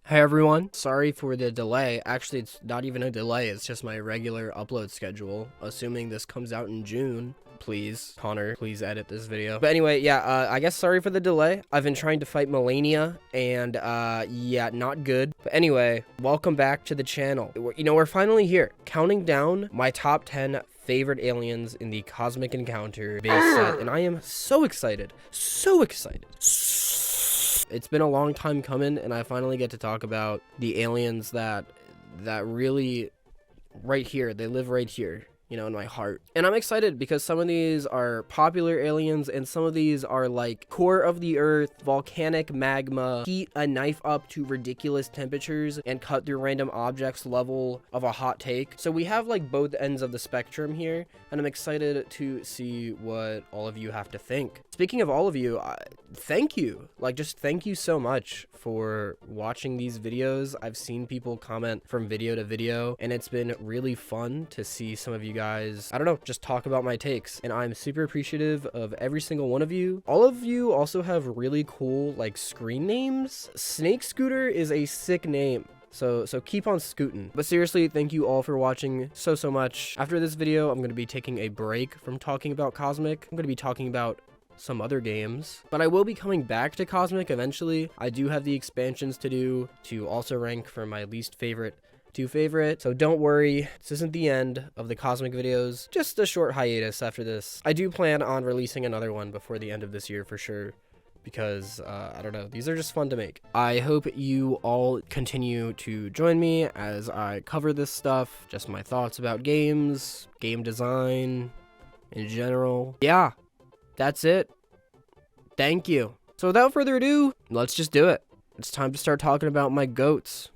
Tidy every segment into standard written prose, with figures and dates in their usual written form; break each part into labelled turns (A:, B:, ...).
A: Hey everyone, sorry for the delay. Actually, it's not even a delay, it's just my regular upload schedule. Assuming this comes out in June. Please, Connor, please edit this video. But anyway, yeah, I guess sorry for the delay. I've been trying to fight Melania, and yeah, not good. But anyway, welcome back to the channel. We're finally here, counting down my top 10 favorite aliens in the Cosmic Encounter base set, and I am so excited, so excited. It's been a long time coming, and I finally get to talk about the aliens that really right here, they live right here, in my heart. And I'm excited because some of these are popular aliens and some of these are like core of the earth, volcanic magma, heat a knife up to ridiculous temperatures and cut through random objects level of a hot take. So we have like both ends of the spectrum here, and I'm excited to see what all of you have to think. Speaking of all of you, thank you. Just thank you so much for watching these videos. I've seen people comment from video to video, and it's been really fun to see some of you guys, I don't know, just talk about my takes. And I'm super appreciative of every single one of you. All of you also have really cool screen names. Snake Scooter is a sick name. So keep on scooting. But seriously, thank you all for watching so much. After this video, I'm going to be taking a break from talking about Cosmic. I'm going to be talking about some other games, but I will be coming back to Cosmic eventually. I do have the expansions to do to also rank from my least favorite to favorite, so don't worry, this isn't the end of the Cosmic videos, just a short hiatus after this. I do plan on releasing another one before the end of this year for sure, because I don't know, these are just fun to make. I hope you all continue to join me as I cover this stuff, just my thoughts about games, game design in general. Yeah, that's it. Thank you. So without further ado, let's just do it. It's time to start talking about my goats.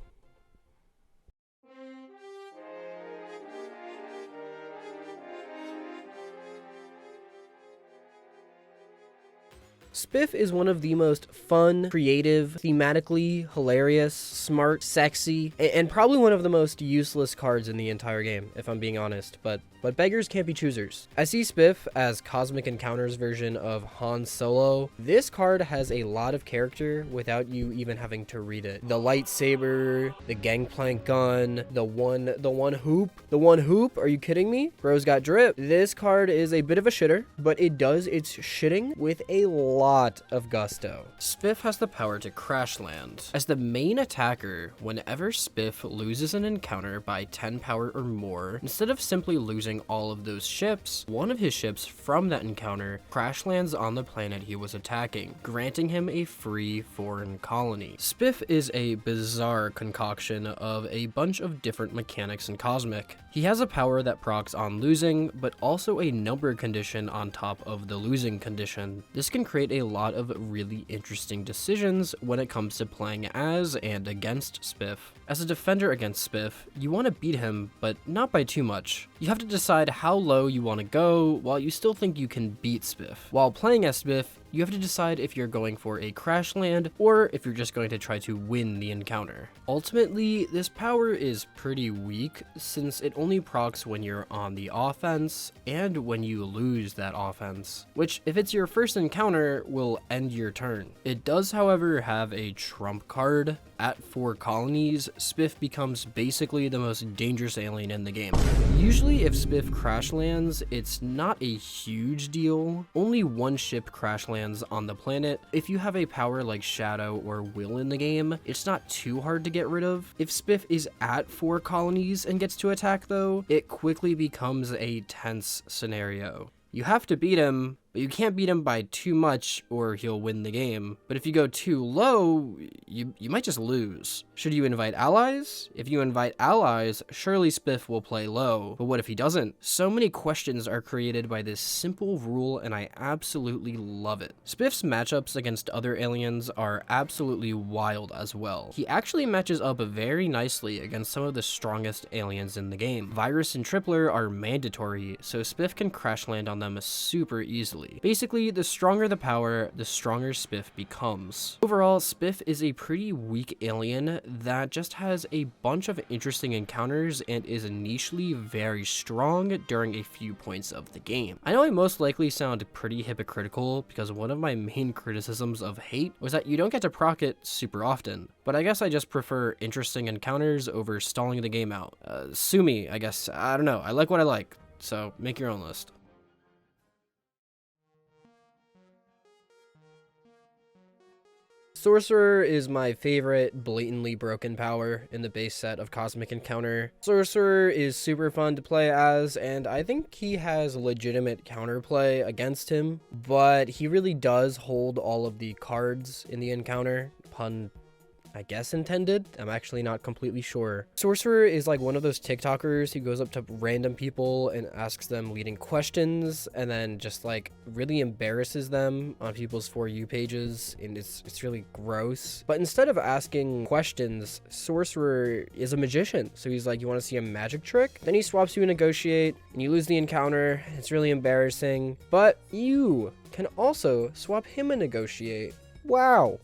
A: Spiff is one of the most fun, creative, thematically hilarious, smart, sexy, and probably one of the most useless cards in the entire game, if I'm being honest, but beggars can't be choosers. I see Spiff as Cosmic Encounter's version of Han Solo. This card has a lot of character without you even having to read it. The lightsaber, the gangplank gun, the one hoop, are you kidding me? Bro's got drip. This card is a bit of a shitter, but it does its shitting with a lot of gusto. Spiff has the power to crash land. As the main attacker, whenever Spiff loses an encounter by 10 power or more, instead of simply losing all of those ships, one of his ships from that encounter crash lands on the planet he was attacking, granting him a free foreign colony. Spiff is a bizarre concoction of a bunch of different mechanics in Cosmic. He has a power that procs on losing, but also a number condition on top of the losing condition. This can create a lot of really interesting decisions when it comes to playing as and against Spiff. As a defender against Spiff, you want to beat him, but not by too much. You have to decide how low you want to go while you still think you can beat Spiff. While playing as Spiff, you have to decide if you're going for a crash land or if you're just going to try to win the encounter. Ultimately, this power is pretty weak since it only procs when you're on the offense and when you lose that offense, which if it's your first encounter will end your turn. It does, however, have a trump card. At 4 colonies, Spiff becomes basically the most dangerous alien in the game. Usually if Spiff crash lands, it's not a huge deal. Only one ship crash lands on the planet. If you have a power like Shadow or Will in the game, it's not too hard to get rid of. If Spiff is at 4 colonies and gets to attack though, it quickly becomes a tense scenario. You have to beat him, but you can't beat him by too much or he'll win the game. But if you go too low, you might just lose. Should you invite allies? If you invite allies, surely Spiff will play low. But what if he doesn't? So many questions are created by this simple rule, and I absolutely love it. Spiff's matchups against other aliens are absolutely wild as well. He actually matches up very nicely against some of the strongest aliens in the game. Virus and Tripler are mandatory, so Spiff can crash land on them super easily. essentially. Basically, the stronger the power, the stronger Spiff becomes. Overall, Spiff is a pretty weak alien that just has a bunch of interesting encounters and is nichely very strong during a few points of the game. I know I most likely sound pretty hypocritical because one of my main criticisms of Hate was that you don't get to proc it super often, but I guess I just prefer interesting encounters over stalling the game out. Sue me, I guess. I don't know. I like what I like, so make your own list. Sorcerer is my favorite blatantly broken power in the base set of Cosmic Encounter. Sorcerer is super fun to play as, and I think he has legitimate counterplay against him, but he really does hold all of the cards in the encounter. Pun, I guess, intended. I'm actually not completely sure. Sorcerer is like one of those TikTokers who goes up to random people and asks them leading questions and then just like really embarrasses them on people's For You pages, and it's really gross. But instead of asking questions, Sorcerer is a magician. So he's like, you want to see a magic trick? Then he swaps you a negotiate and you lose the encounter. It's really embarrassing. But you can also swap him a negotiate. Wow.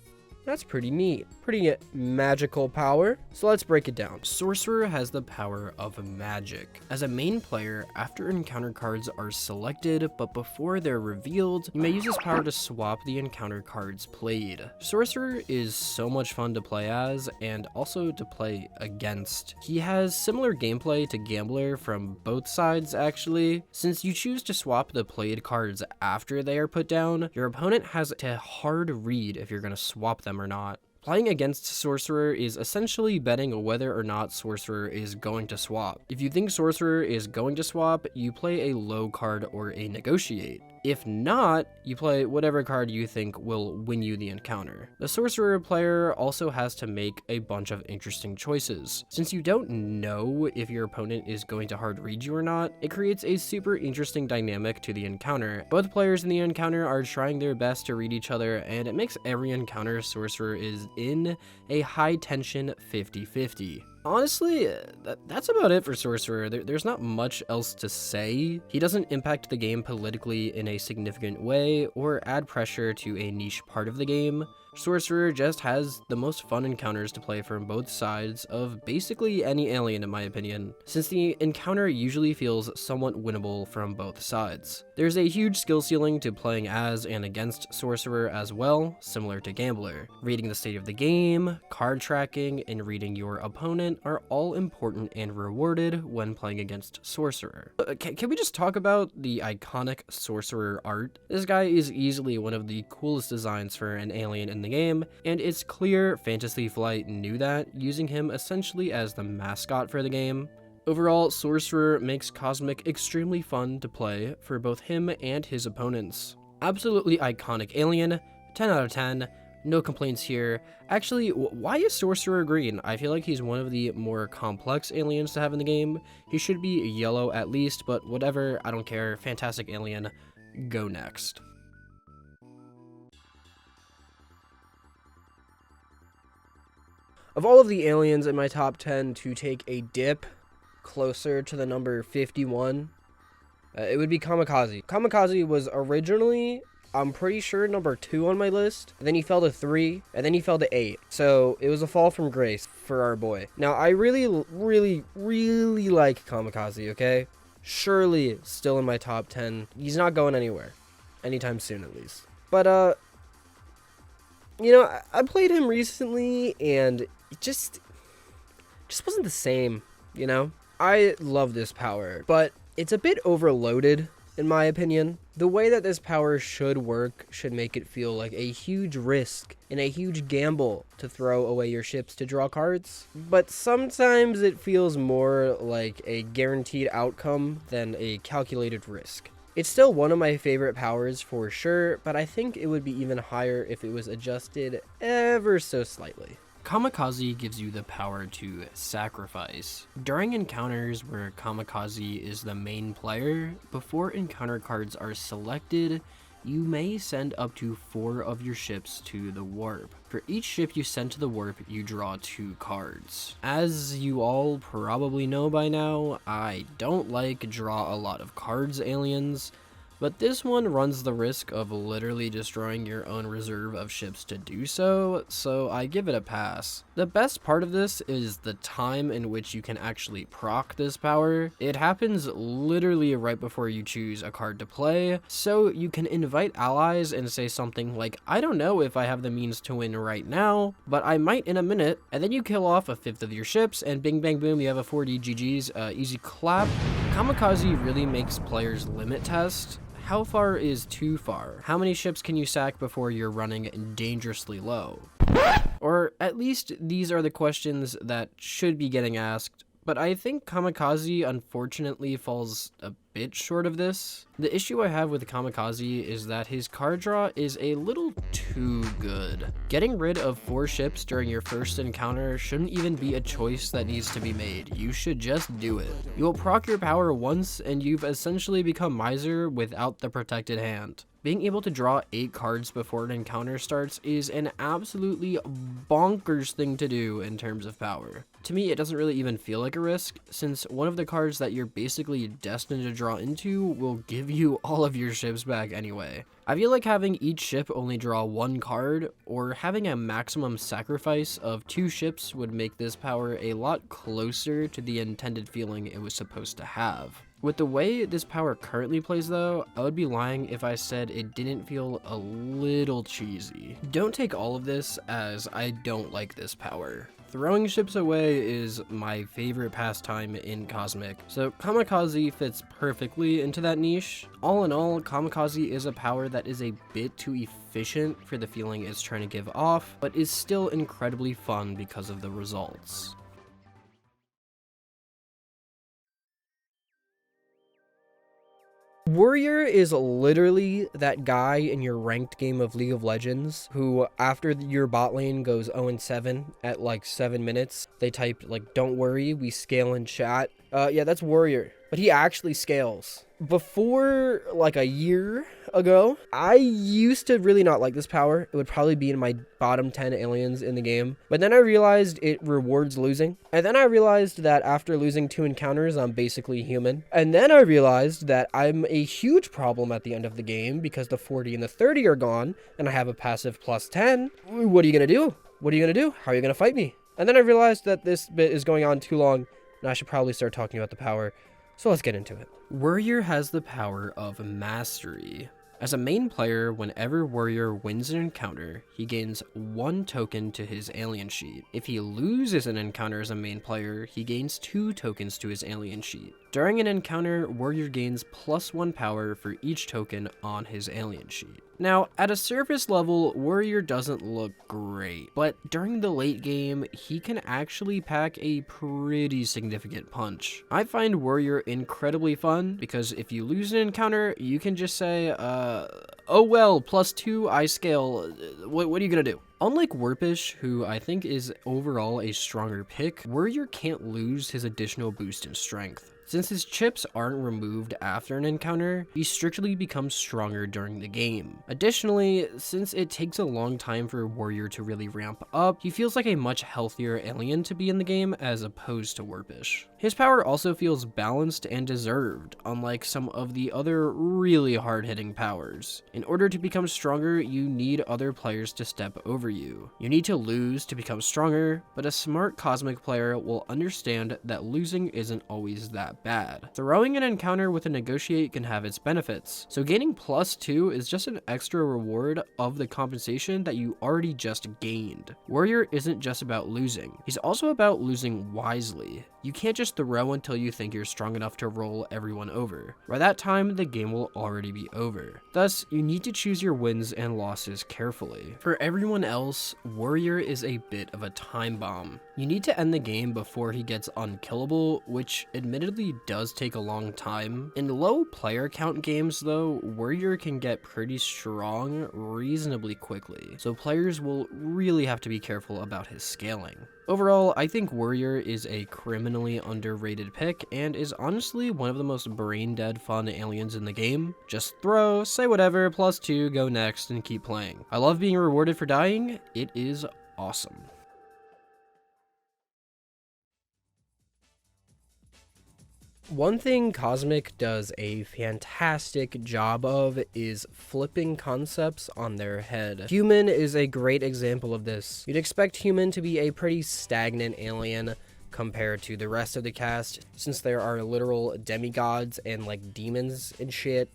A: That's pretty neat. Pretty magical power. So let's break it down. Sorcerer has the power of magic. As a main player, after encounter cards are selected, but before they're revealed, you may use this power to swap the encounter cards played. Sorcerer is so much fun to play as, and also to play against. He has similar gameplay to Gambler from both sides, actually. Since you choose to swap the played cards after they are put down, your opponent has to hard read if you're going to swap them or not. Playing against Sorcerer is essentially betting whether or not Sorcerer is going to swap. If you think Sorcerer is going to swap, you play a low card or a negotiate. If not, you play whatever card you think will win you the encounter. The Sorcerer player also has to make a bunch of interesting choices. Since you don't know if your opponent is going to hard read you or not, it creates a super interesting dynamic to the encounter. Both players in the encounter are trying their best to read each other, and it makes every encounter Sorcerer is in a high tension 50-50. Honestly, that's about it for Sorcerer. There's not much else to say. He doesn't impact the game politically in a significant way or add pressure to a niche part of the game. Sorcerer just has the most fun encounters to play from both sides of basically any alien, in my opinion, since the encounter usually feels somewhat winnable from both sides. There's a huge skill ceiling to playing as and against Sorcerer as well, similar to Gambler. Reading the state of the game, card tracking, and reading your opponent are all important and rewarded when playing against Sorcerer. Can we just talk about the iconic Sorcerer art? This guy is easily one of the coolest designs for an alien in the game, and it's clear Fantasy Flight knew that, using him essentially as the mascot for the game. Overall, Sorcerer makes Cosmic extremely fun to play for both him and his opponents. Absolutely iconic alien, 10 out of 10, no complaints here. Actually, why is Sorcerer green? I feel like he's one of the more complex aliens to have in the game. He should be yellow at least, but whatever, I don't care. Fantastic alien, go next. Of all of the aliens in my top 10 to take a dip closer to the number 51, it would be Kamikaze. Kamikaze was originally, I'm pretty sure, number 2 on my list. And then he fell to 3, and then he fell to 8. So it was a fall from grace for our boy. Now, I really like Kamikaze, okay? Surely still in my top 10. He's not going anywhere. Anytime soon, at least. But, you know, I played him recently, and it just wasn't the same, you know? I love this power, but it's a bit overloaded, in my opinion. The way that this power should work should make it feel like a huge risk and a huge gamble to throw away your ships to draw cards, but sometimes it feels more like a guaranteed outcome than a calculated risk. It's still one of my favorite powers for sure, but I think it would be even higher if it was adjusted ever so slightly. Kamikaze gives you the power to sacrifice. During encounters where Kamikaze is the main player, before encounter cards are selected, you may send up to 4 of your ships to the warp. For each ship you send to the warp, you draw 2 cards. As you all probably know by now, I don't like draw a lot of cards aliens. but this one runs the risk of literally destroying your own reserve of ships to do so, so I give it a pass. The best part of this is the time in which you can actually proc this power. It happens literally right before you choose a card to play, so you can invite allies and say something like, I don't know if I have the means to win right now, but I might in a minute, and then you kill off a fifth of your ships, and bing bang boom, you have a 4D GG's, easy clap. Kamikaze really makes players limit test. How far is too far? How many ships can you sack before you're running dangerously low? Or at least these are the questions that should be getting asked, but I think Kamikaze unfortunately falls a bit short of this. The issue I have with Kamikaze is that his card draw is a little too good. Getting rid of 4 ships during your first encounter shouldn't even be a choice that needs to be made. You should just do it. You'll proc your power once and you've essentially become Miser without the protected hand. Being able to draw 8 cards before an encounter starts is an absolutely bonkers thing to do in terms of power. To me, it doesn't really even feel like a risk, since one of the cards that you're basically destined to draw into will give you all of your ships back anyway. I feel like having each ship only draw 1 card, or having a maximum sacrifice of 2 ships would make this power a lot closer to the intended feeling it was supposed to have. With the way this power currently plays though, I would be lying if I said it didn't feel a little cheesy. Don't take all of this as I don't like this power. Throwing ships away is my favorite pastime in Cosmic, so Kamikaze fits perfectly into that niche. All in all, Kamikaze is a power that is a bit too efficient for the feeling it's trying to give off, but is still incredibly fun because of the results. Warrior is literally that guy in your ranked game of League of Legends who, after your bot lane goes 0-7 at like 7 minutes, they type like, don't worry, we scale in chat. Yeah, that's Warrior, but he actually scales. Before like a year ago, I used to really not like this power. It would probably be in my bottom 10 aliens in the game, but then I realized it rewards losing, and then I realized that after losing 2 encounters, I'm basically human, and then I realized that I'm a huge problem at the end of the game because the 40 and the 30 are gone, and I have a passive plus 10. What are you gonna do? What are you gonna do? How are you gonna fight me? And then I realized that this bit is going on too long, and I should probably start talking about the power. So let's get into it. Warrior has the power of Mastery. As a main player, whenever Warrior wins an encounter, he gains 1 token to his alien sheet. If he loses an encounter as a main player, he gains 2 tokens to his alien sheet. During an encounter, Warrior gains +1 power for each token on his alien sheet. Now, at a surface level, Warrior doesn't look great, but during the late game, he can actually pack a pretty significant punch. I find Warrior incredibly fun because if you lose an encounter, you can just say, oh well, +2, I scale, what are you gonna do? Unlike Warpish, who I think is overall a stronger pick, Warrior can't lose his additional boost in strength. Since his chips aren't removed after an encounter, he strictly becomes stronger during the game. Additionally, since it takes a long time for Warrior to really ramp up, he feels like a much healthier alien to be in the game as opposed to Warpish. His power also feels balanced and deserved, unlike some of the other really hard-hitting powers. In order to become stronger, you need other players to step over you. You need to lose to become stronger, but a smart Cosmic player will understand that losing isn't always that bad. Throwing an encounter with a Negotiate can have its benefits, so gaining +2 is just an extra reward of the compensation that you already just gained. Warrior isn't just about losing, he's also about losing wisely. You can't just throw until you think you're strong enough to roll everyone over. By that time, the game will already be over. Thus, you need to choose your wins and losses carefully. For everyone else, Warrior is a bit of a time bomb. You need to end the game before he gets unkillable, which admittedly does take a long time. In low player count games though, Warrior can get pretty strong reasonably quickly, so players will really have to be careful about his scaling. Overall, I think Warrior is a criminally underrated pick and is honestly one of the most brain-dead fun aliens in the game. Just throw, say whatever, +2, go next, and keep playing. I love being rewarded for dying. It is awesome. One thing Cosmic does a fantastic job of is flipping concepts on their head. Human is a great example of this. You'd expect Human to be a pretty stagnant alien compared to the rest of the cast, since there are literal demigods and like demons and shit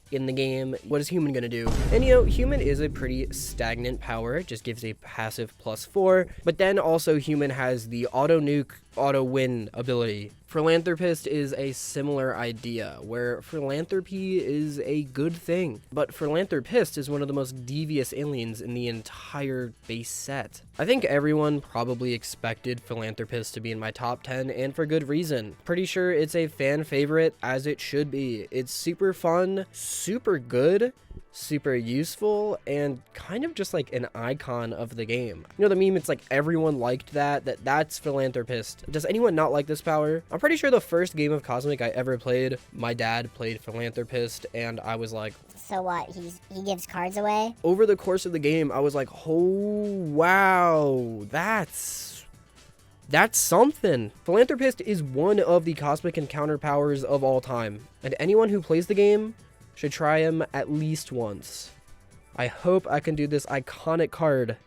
A: in the game. What is Human gonna do? And you know, Human is a pretty stagnant power. It just gives a passive +4, but then also Human has the auto nuke, auto win ability. Philanthropist is a similar idea, where philanthropy is a good thing, but Philanthropist is one of the most devious aliens in the entire base set. I think everyone probably expected Philanthropist to be in my top 10, and for good reason. Pretty sure it's a fan favorite, as it should be. It's super fun, super good, super useful, and kind of just like an icon of the game. You know the meme, it's like everyone liked that's Philanthropist. Does anyone not like this power? I'm pretty sure the first game of Cosmic I ever played, my dad played Philanthropist, and I was like,
B: so what, he gives cards away?
A: Over the course of the game, I was like, oh wow, that's something. Philanthropist is one of the Cosmic encounter powers of all time, and anyone who plays the game should try him at least once. I hope I can do this iconic card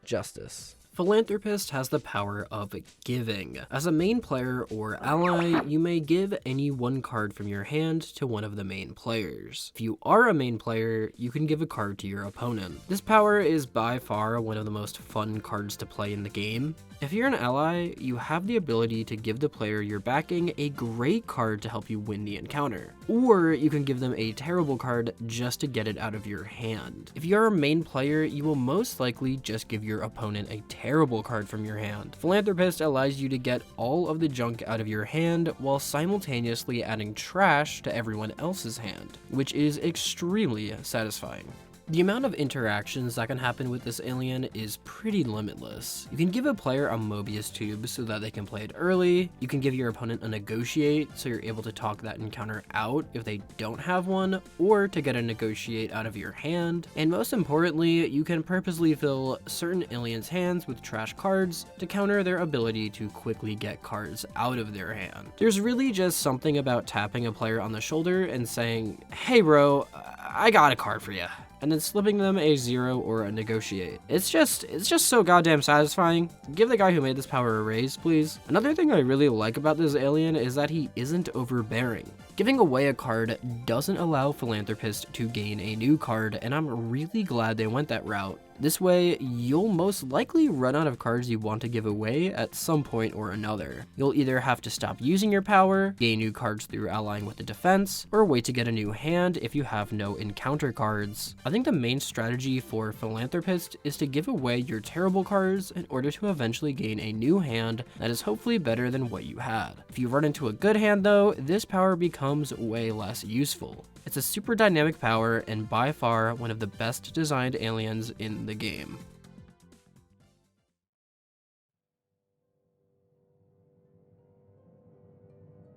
A: justice. Philanthropist has the power of giving. As a main player or ally, you may give any one card from your hand to one of the main players. If you are a main player, you can give a card to your opponent. This power is by far one of the most fun cards to play in the game. If you're an ally, you have the ability to give the player you're backing a great card to help you win the encounter, or you can give them a terrible card just to get it out of your hand. If you're a main player, you will most likely just give your opponent a terrible card from your hand. Philanthropist allows you to get all of the junk out of your hand while simultaneously adding trash to everyone else's hand, which is extremely satisfying. The amount of interactions that can happen with this alien is pretty limitless. You can give a player a Mobius tube so that they can play it early. You can give your opponent a negotiate so you're able to talk that encounter out if they don't have one, or to get a negotiate out of your hand. And most importantly, you can purposely fill certain aliens' hands with trash cards to counter their ability to quickly get cards out of their hand. There's really just something about tapping a player on the shoulder and saying, "Hey bro, I got a card for you," and then slipping them a 0 or a negotiate. It's just so goddamn satisfying. Give the guy who made this power a raise, please. Another thing I really like about this alien is that he isn't overbearing. Giving away a card doesn't allow Philanthropist to gain a new card, and I'm really glad they went that route. This way, you'll most likely run out of cards you want to give away at some point or another. You'll either have to stop using your power, gain new cards through allying with the defense, or wait to get a new hand if you have no encounter cards. I think the main strategy for Philanthropist is to give away your terrible cards in order to eventually gain a new hand that is hopefully better than what you had. If you run into a good hand though, this power becomes way less useful. It's a super dynamic power and by far one of the best designed aliens in the game.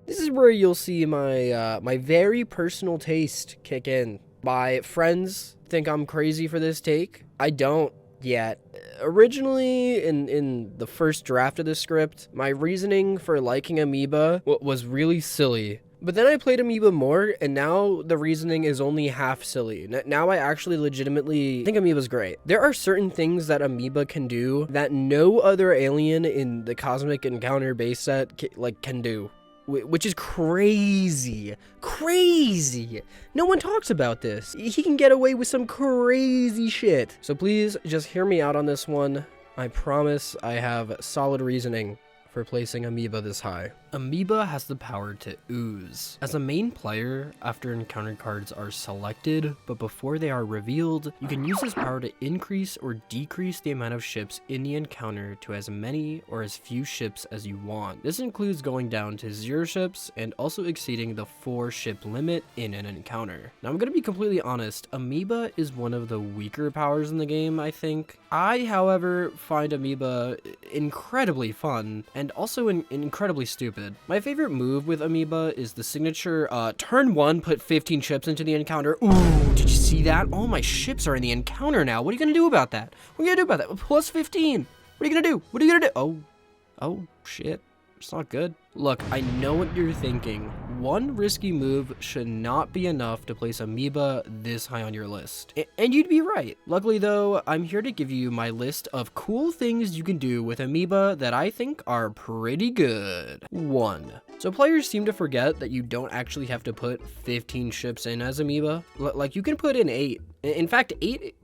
A: This is where you'll see my very personal taste kick in. My friends think I'm crazy for this take. I don't yet. Originally, in the first draft of the script, my reasoning for liking Amoeba was really silly. But then I played Amoeba more, and now the reasoning is only half silly. Now I actually legitimately think Amoeba's great. There are certain things that Amoeba can do that no other alien in the Cosmic Encounter base set can do. Which is crazy. Crazy. No one talks about this. He can get away with some crazy shit. So please just hear me out on this one. I promise I have solid reasoning for placing Amoeba this high. Amoeba has the power to ooze. As a main player, after encounter cards are selected, but before they are revealed, you can use this power to increase or decrease the amount of ships in the encounter to as many or as few ships as you want. This includes going down to 0 ships and also exceeding the 4 ship limit in an encounter. Now I'm gonna be completely honest, Amoeba is one of the weaker powers in the game, I think. I, however, find Amoeba incredibly fun and also incredibly stupid. My favorite move with Amoeba is the signature turn 1, put 15 ships into the encounter. Ooh, did you see that? All my ships are in the encounter now. What are you gonna do about that? What are you gonna do about that? Plus 15. What are you gonna do? What are you gonna do? Oh shit. It's not good. Look, I know what you're thinking. one risky move should not be enough to place Amoeba this high on your list. And you'd be right. Luckily though, I'm here to give you my list of cool things you can do with Amoeba that I think are pretty good. 1. So players seem to forget that you don't actually have to put 15 ships in as Amoeba. Like, you can put in 8. In fact, 8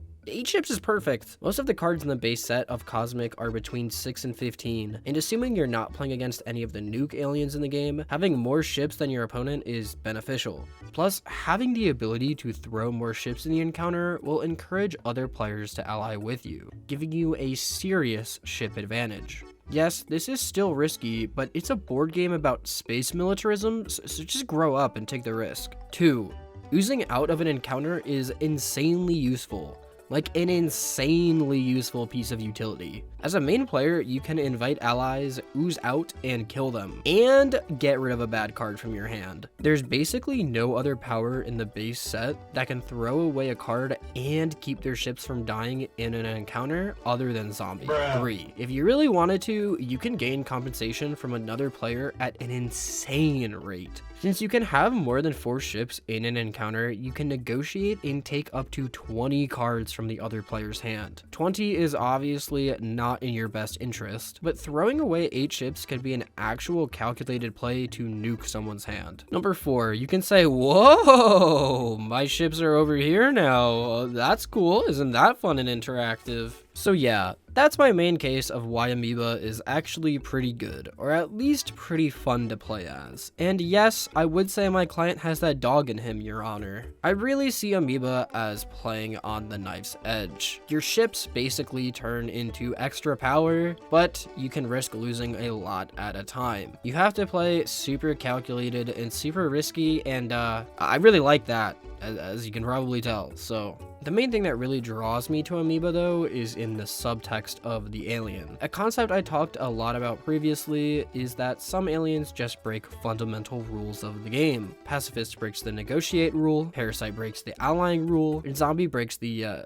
A: ships is perfect. Most of the cards in the base set of Cosmic are between 6 and 15, and assuming you're not playing against any of the nuke aliens in the game, having more ships than your opponent is beneficial. Plus, having the ability to throw more ships in the encounter will encourage other players to ally with you, giving you a serious ship advantage. Yes, this is still risky, but it's a board game about space militarism, so just grow up and take the risk. 2. Oozing out of an encounter is insanely useful. Like an insanely useful piece of utility. As a main player, you can invite allies, ooze out, and kill them, and get rid of a bad card from your hand. There's basically no other power in the base set that can throw away a card and keep their ships from dying in an encounter other than zombie. 3. If you really wanted to, you can gain compensation from another player at an insane rate. Since you can have more than 4 ships in an encounter, you can negotiate and take up to 20 cards from the other player's hand. 20 is obviously not in your best interest, but throwing away 8 ships can be an actual calculated play to nuke someone's hand. Number 4, you can say, whoa, my ships are over here now. That's cool. Isn't that fun and interactive? So yeah, that's my main case of why Amoeba is actually pretty good, or at least pretty fun to play as. And yes, I would say my client has that dog in him, Your Honor. I really see Amoeba as playing on the knife's edge. Your ships basically turn into extra power, but you can risk losing a lot at a time. You have to play super calculated and super risky, and I really like that, as you can probably tell. So the main thing that really draws me to Amoeba though is in the subtext of the alien. A concept I talked a lot about previously is that some aliens just break fundamental rules of the game. Pacifist breaks the negotiate rule, Parasite breaks the allying rule, and Zombie breaks the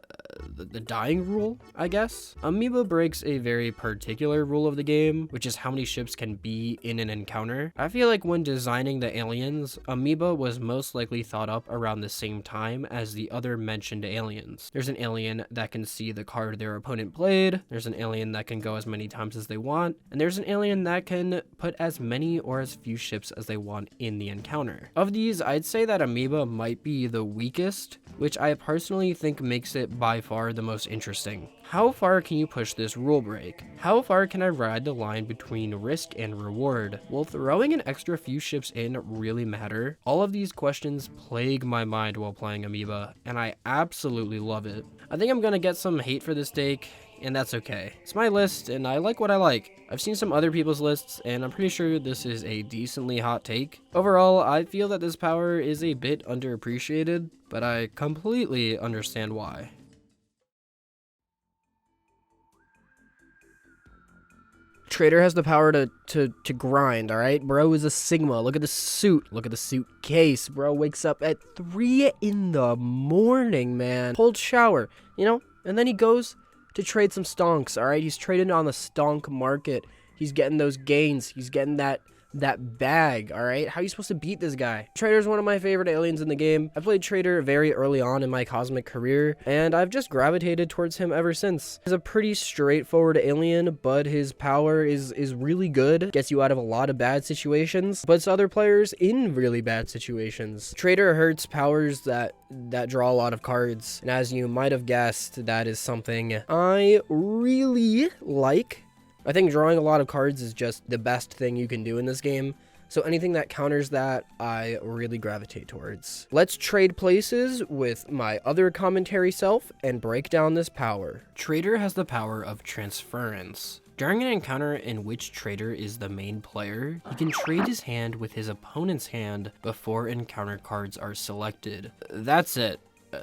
A: dying rule, I guess. Amoeba breaks a very particular rule of the game, which is how many ships can be in an encounter. I feel like when designing the aliens, Amoeba was most likely thought up around the same time as the other mentioned aliens. There's an alien that can see the card their opponent played, there's an alien that can go as many times as they want, and there's an alien that can put as many or as few ships as they want in the encounter. Of these, I'd say that Amoeba might be the weakest, which I personally think makes it by far the most interesting. How far can you push this rule break? How far can I ride the line between risk and reward? Will throwing an extra few ships in really matter? All of these questions plague my mind while playing Amoeba, and I absolutely love it. I think I'm gonna get some hate for this take, and that's okay. It's my list, and I like what I like. I've seen some other people's lists, and I'm pretty sure this is a decently hot take. Overall, I feel that this power is a bit underappreciated, but I completely understand why. Trader has the power to grind, all right? Bro is a Sigma. Look at the suit. Look at the suitcase. Bro wakes up at 3 in the morning, man. Cold shower, you know? And then he goes to trade some stonks, all right? He's trading on the stonk market. He's getting those gains. He's getting that bag, all right? How are you supposed to beat this guy? Trader's one of my favorite aliens in the game. I played Trader very early on in my Cosmic career, and I've just gravitated towards him ever since. He's a pretty straightforward alien, but his power is really good. Gets you out of a lot of bad situations, puts other players in really bad situations. Trader hurts powers that draw a lot of cards, and as you might have guessed, that is something I really like. I think drawing a lot of cards is just the best thing you can do in this game, so anything that counters that, I really gravitate towards. Let's trade places with my other commentary self and break down this power. Trader has the power of transference. During an encounter in which Trader is the main player, he can trade his hand with his opponent's hand before encounter cards are selected. That's it.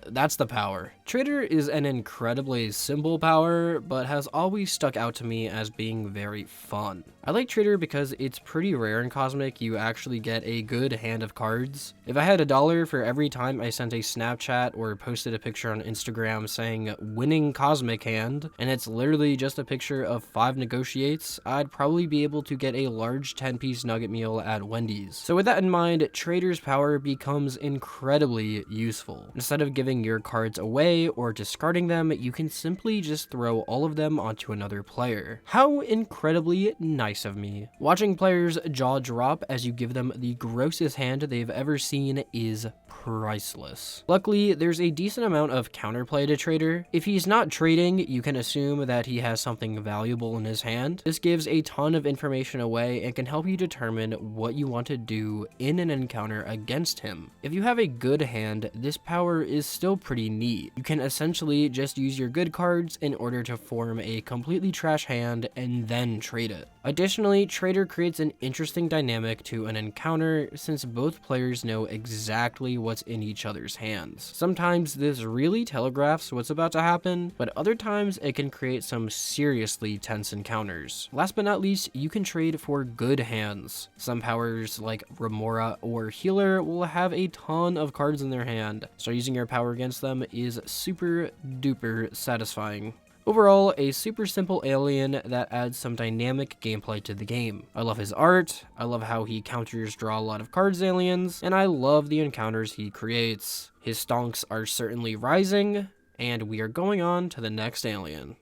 A: That's the power. Trader is an incredibly simple power, but has always stuck out to me as being very fun. I like Trader because it's pretty rare in Cosmic you actually get a good hand of cards. If I had $1 for every time I sent a Snapchat or posted a picture on Instagram saying winning Cosmic hand, and it's literally just a picture of 5 negotiates, I'd probably be able to get a large 10-piece nugget meal at Wendy's. So with that in mind, Trader's power becomes incredibly useful. Instead of giving your cards away or discarding them, you can simply just throw all of them onto another player. How incredibly nice of me. Watching players' jaw drop as you give them the grossest hand they've ever seen is priceless. Luckily, there's a decent amount of counterplay to Trader. If he's not trading, you can assume that he has something valuable in his hand. This gives a ton of information away and can help you determine what you want to do in an encounter against him. If you have a good hand, this power is still pretty neat. You can essentially just use your good cards in order to form a completely trash hand and then trade it. Additionally, Trader creates an interesting dynamic to an encounter since both players know exactly what's in each other's hands. Sometimes this really telegraphs what's about to happen, but other times it can create some seriously tense encounters. Last but not least, you can trade for good hands. Some powers like Remora or Healer will have a ton of cards in their hand, so using your power against them is super duper satisfying. Overall, a super simple alien that adds some dynamic gameplay to the game. I love his art, I love how he counters draw a lot of cards aliens, and I love the encounters he creates. His stonks are certainly rising, and we are going on to the next alien.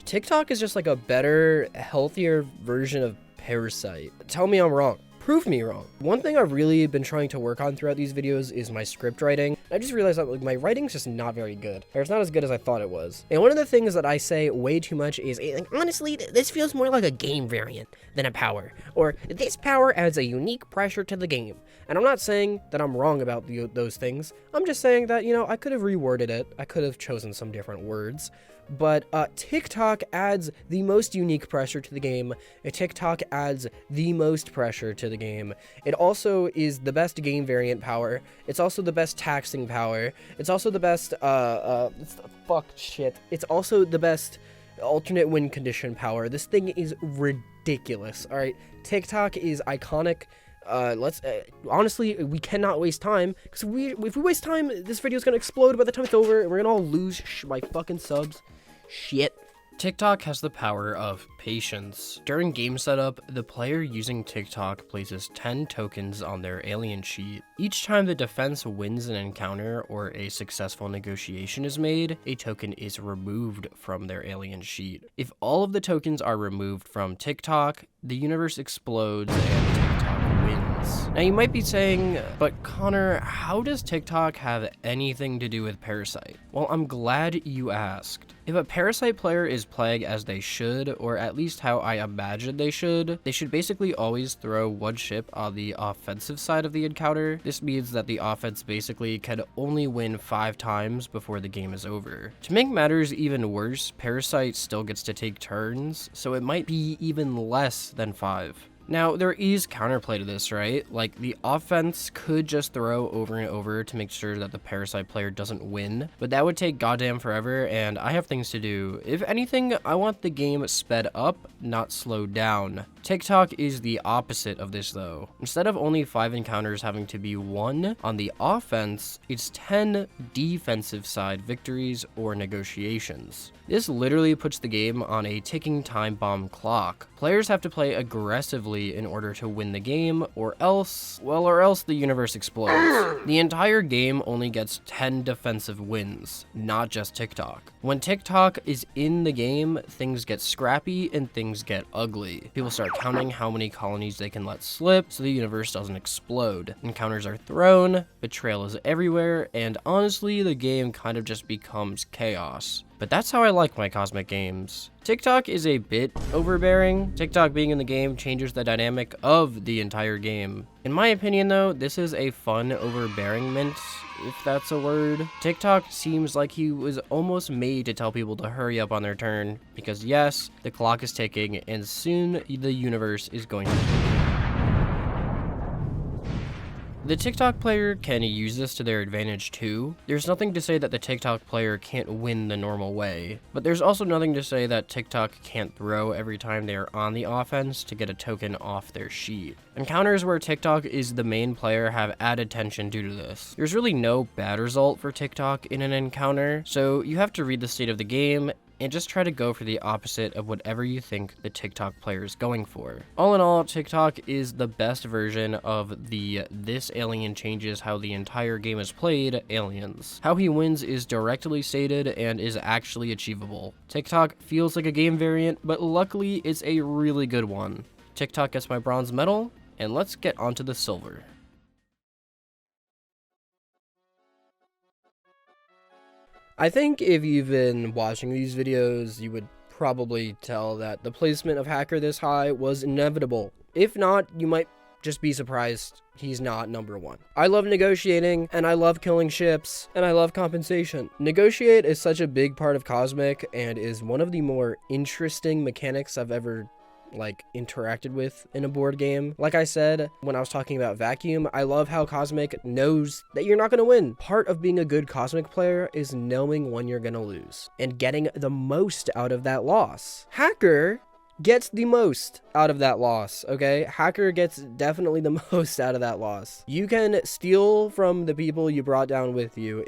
A: TikTok is just like a better, healthier version of Parasite. Tell me I'm wrong. Prove me wrong. One thing I've really been trying to work on throughout these videos is my script writing. I just realized that my writing's just not very good, or it's not as good as I thought it was. And one of the things that I say way too much is, honestly, this feels more like a game variant than a power, or this power adds a unique pressure to the game. And I'm not saying that I'm wrong about those things. I'm just saying that, I could have reworded it. I could have chosen some different words. But TikTok adds the most unique pressure to the game. TikTok adds the most pressure to the game. It also is the best game variant power. It's also the best taxing power. It's also the best, It's also the best alternate win condition power. This thing is ridiculous, alright? TikTok is iconic. Honestly, we cannot waste time, because if we waste time, this video is gonna explode by the time it's over, and we're gonna all lose my fucking subs. Shit. TikTok has the power of patience. During game setup, the player using TikTok places 10 tokens on their alien sheet. Each time the defense wins an encounter or a successful negotiation is made, a token is removed from their alien sheet. If all of the tokens are removed from TikTok, the universe explodes and TikTok wins. Now you might be saying, but Connor, how does TikTok have anything to do with Parasite? Well, I'm glad you asked. If a Parasite player is playing as they should, or at least how I imagine they should basically always throw one ship on the offensive side of the encounter. This means that the offense basically can only win 5 times before the game is over. To make matters even worse, Parasite still gets to take turns, so it might be even less than 5. Now, there is counterplay to this, right? Like, the offense could just throw over and over to make sure that the Parasite player doesn't win, but that would take goddamn forever, and I have things to do. If anything, I want the game sped up, not slowed down. TikTok is the opposite of this though. Instead of only 5 encounters having to be won on the offense, it's 10 defensive side victories or negotiations. This literally puts the game on a ticking time bomb clock. Players have to play aggressively in order to win the game, or else the universe explodes. The entire game only gets 10 defensive wins, not just TikTok. When TikTok is in the game, things get scrappy and things get ugly. People start counting how many colonies they can let slip so the universe doesn't explode. Encounters are thrown, betrayal is everywhere, and honestly, the game kind of just becomes chaos. But that's how I like my Cosmic games. TikTok is a bit overbearing. TikTok being in the game changes the dynamic of the entire game. In my opinion though, this is a fun overbearingment, if that's a word. TikTok seems like he was almost made to tell people to hurry up on their turn, because yes, the clock is ticking and soon the universe is going to The TikTok player can use this to their advantage too. There's nothing to say that the TikTok player can't win the normal way, but there's also nothing to say that TikTok can't throw every time they are on the offense to get a token off their sheet. Encounters where TikTok is the main player have added tension due to this. There's really no bad result for TikTok in an encounter, so you have to read the state of the game and just try to go for the opposite of whatever you think the TikTok player is going for. All in all, TikTok is the best version of the "this alien changes how the entire game is played" aliens. How he wins is directly stated and is actually achievable. TikTok feels like a game variant, but luckily it's a really good one. TikTok gets my bronze medal, and let's get onto the silver. I think if you've been watching these videos, you would probably tell that the placement of Hacker this high was inevitable. If not, you might just be surprised he's not number one. I love negotiating, and I love killing ships, and I love compensation. Negotiate is such a big part of Cosmic, and is one of the more interesting mechanics I've ever interacted with in a board game. Like I said when I was talking about Vacuum, I love how Cosmic knows that you're not going to win. Part of being a good Cosmic player is knowing when you're going to lose and getting the most out of that loss. Hacker gets the most out of that loss, okay? Hacker gets definitely the most out of that loss. You can steal from the people you brought down with you.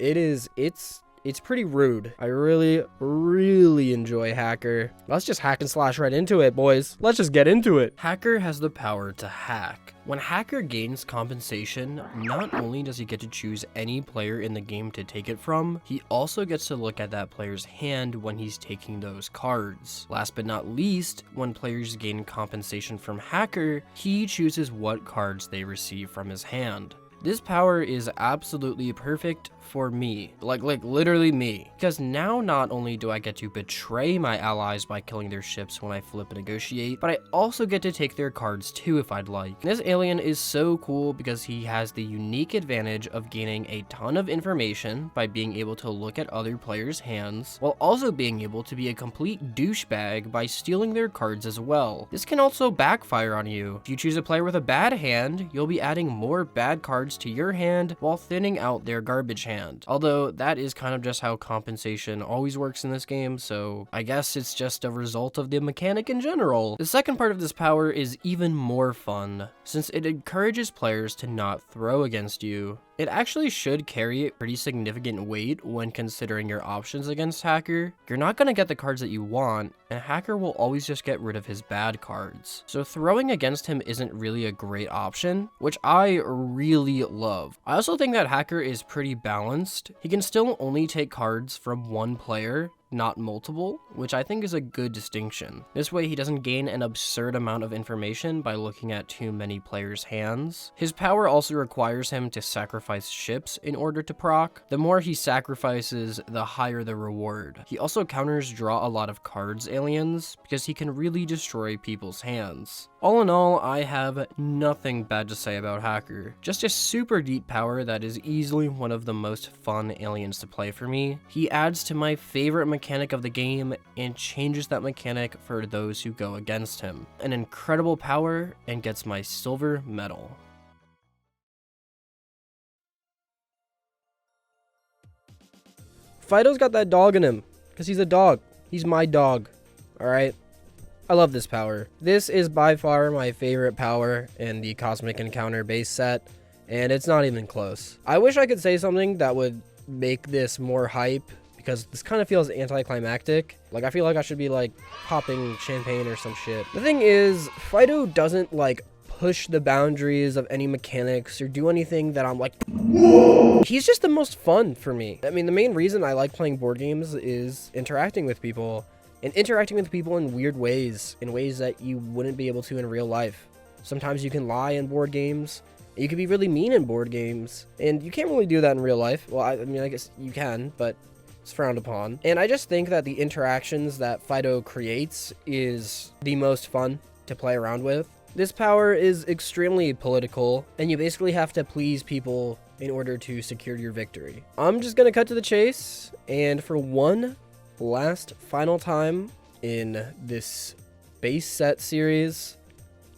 A: It's pretty rude. I really enjoy Hacker. Let's just hack and slash right into it, boys. Let's just get into it. Hacker has the power to hack. When Hacker gains compensation, not only does he get to choose any player in the game to take it from, he also gets to look at that player's hand when he's taking those cards. Last but not least, when players gain compensation from Hacker, he chooses what cards they receive from his hand. This power is absolutely perfect for me, like literally me, because now not only do I get to betray my allies by killing their ships when I flip and negotiate, but I also get to take their cards too if I'd like. This alien is so cool because he has the unique advantage of gaining a ton of information by being able to look at other players' hands, while also being able to be a complete douchebag by stealing their cards as well. This can also backfire on you. If you choose a player with a bad hand, you'll be adding more bad cards to your hand while thinning out their garbage hand. Although that is kind of just how compensation always works in this game, so I guess it's just a result of the mechanic in general. The second part of this power is even more fun, since it encourages players to not throw against you. It actually should carry pretty significant weight when considering your options against Hacker. You're not going to get the cards that you want, and Hacker will always just get rid of his bad cards. So throwing against him isn't really a great option, which I really love. I also think that Hacker is pretty balanced. He can still only take cards from one player, not multiple, which I think is a good distinction. This way he doesn't gain an absurd amount of information by looking at too many players' hands. His power also requires him to sacrifice ships in order to proc. The more he sacrifices, the higher the reward. He also counters draw a lot of cards aliens, because he can really destroy people's hands. All in all, I have nothing bad to say about Hacker. Just a super deep power that is easily one of the most fun aliens to play for me. He adds to my favorite mechanic of the game and changes that mechanic for those who go against him. An incredible power, and gets my silver medal. Fido's got that dog in him, because he's a dog. He's my dog, alright? I love this power. This is by far my favorite power in the Cosmic Encounter base set, and it's not even close. I wish I could say something that would make this more hype, because this kind of feels anticlimactic. Like, I feel like I should be popping champagne or some shit. The thing is, Fido doesn't push the boundaries of any mechanics or do anything that I'm he's just the most fun for me. I mean, the main reason I like playing board games is interacting with people. And interacting with people in weird ways, in ways that you wouldn't be able to in real life. Sometimes you can lie in board games, and you can be really mean in board games, and you can't really do that in real life. Well, I mean, I guess you can, but it's frowned upon. And I just think that the interactions that Fido creates is the most fun to play around with. This power is extremely political, and you basically have to please people in order to secure your victory. I'm just gonna cut to the chase, and for one last final time in this base set series,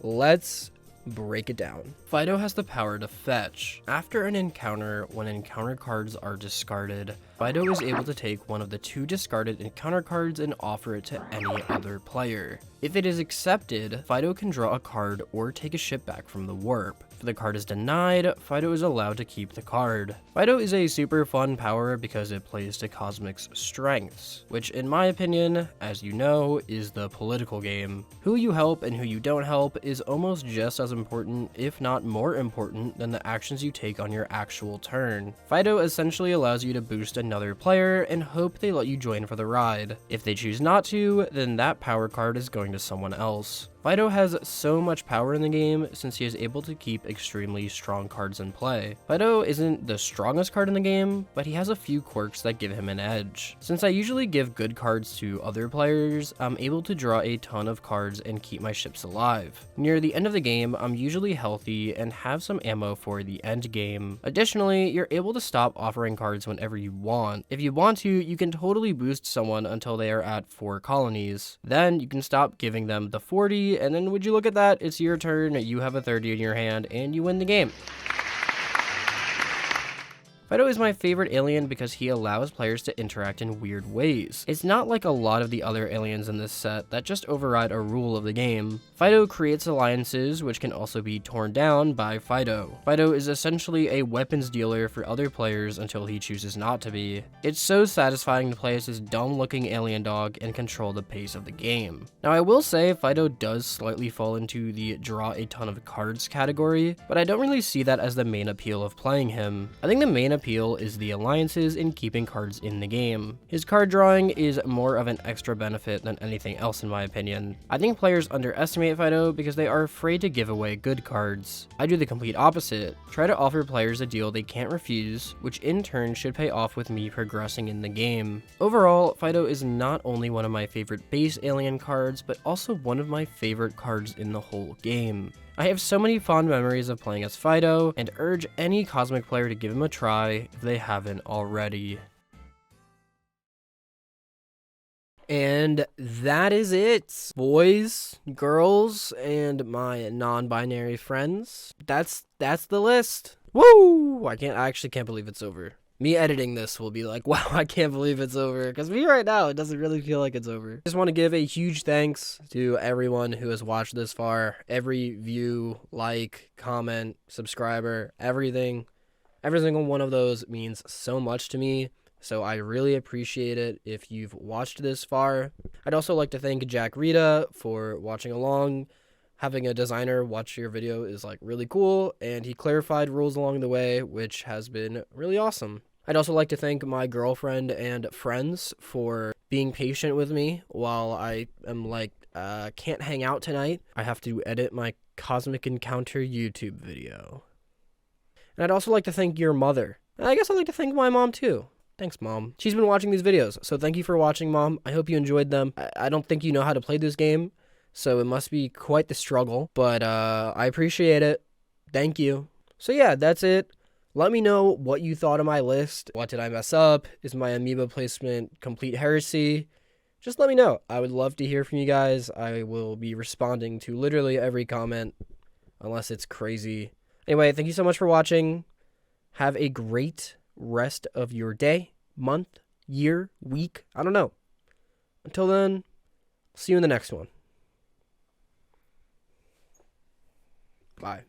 A: let's break it down. Fido has the power to fetch. After an encounter, when encounter cards are discarded, Fido is able to take one of the 2 discarded encounter cards and offer it to any other player. If it is accepted, Fido can draw a card or take a ship back from the warp. If the card is denied, Fido is allowed to keep the card. Fido is a super fun power because it plays to Cosmic's strengths, which in my opinion, as you know, is the political game. Who you help and who you don't help is almost just as important, if not more important, than the actions you take on your actual turn. Fido essentially allows you to boost another player and hope they let you join for the ride. If they choose not to, then that power card is going to someone else. Fido has so much power in the game since he is able to keep extremely strong cards in play. Fido isn't the strongest card in the game, but he has a few quirks that give him an edge. Since I usually give good cards to other players, I'm able to draw a ton of cards and keep my ships alive. Near the end of the game, I'm usually healthy and have some ammo for the end game. Additionally, you're able to stop offering cards whenever you want. If you want to, you can totally boost someone until they are at 4 colonies. Then you can stop giving them the 40, and then would you look at that, it's your turn, you have a 30 in your hand, and you win the game. Fido is my favorite alien because he allows players to interact in weird ways. It's not like a lot of the other aliens in this set that just override a rule of the game. Fido creates alliances, which can also be torn down by Fido. Fido is essentially a weapons dealer for other players until he chooses not to be. It's so satisfying to play as this dumb-looking alien dog and control the pace of the game. Now, I will say Fido does slightly fall into the draw a ton of cards category, but I don't really see that as the main appeal of playing him. I think the main appeal is the alliances and keeping cards in the game. His card drawing is more of an extra benefit than anything else in my opinion. I think players underestimate Fido because they are afraid to give away good cards. I do the complete opposite. Try to offer players a deal they can't refuse, which in turn should pay off with me progressing in the game. Overall, Fido is not only one of my favorite base alien cards, but also one of my favorite cards in the whole game. I have so many fond memories of playing as Fido, and urge any Cosmic player to give him a try if they haven't already. And that is it, boys, girls, and my non-binary friends. That's the list. Woo! I actually can't believe it's over. Me editing this will be like, wow, I can't believe it's over. Because me right now, it doesn't really feel like it's over. I just want to give a huge thanks to everyone who has watched this far. Every view, like, comment, subscriber, everything. Every single one of those means so much to me. So I really appreciate it if you've watched this far. I'd also like to thank Jack Rita for watching along. Having a designer watch your video is like really cool, and he clarified rules along the way, which has been really awesome. I'd also like to thank my girlfriend and friends for being patient with me while I am like, can't hang out tonight. I have to edit my Cosmic Encounter YouTube video. And I'd also like to thank your mother. And I guess I'd like to thank my mom too. Thanks, Mom. She's been watching these videos, so thank you for watching, Mom. I hope you enjoyed them. I don't think you know how to play this game, so it must be quite the struggle, but I appreciate it. Thank you. So yeah, that's it. Let me know what you thought of my list. What did I mess up? Is my amoeba placement complete heresy? Just let me know. I would love to hear from you guys. I will be responding to literally every comment, unless it's crazy. Anyway, thank you so much for watching. Have a great rest of your day, month, year, week. I don't know. Until then, see you in the next one. Bye.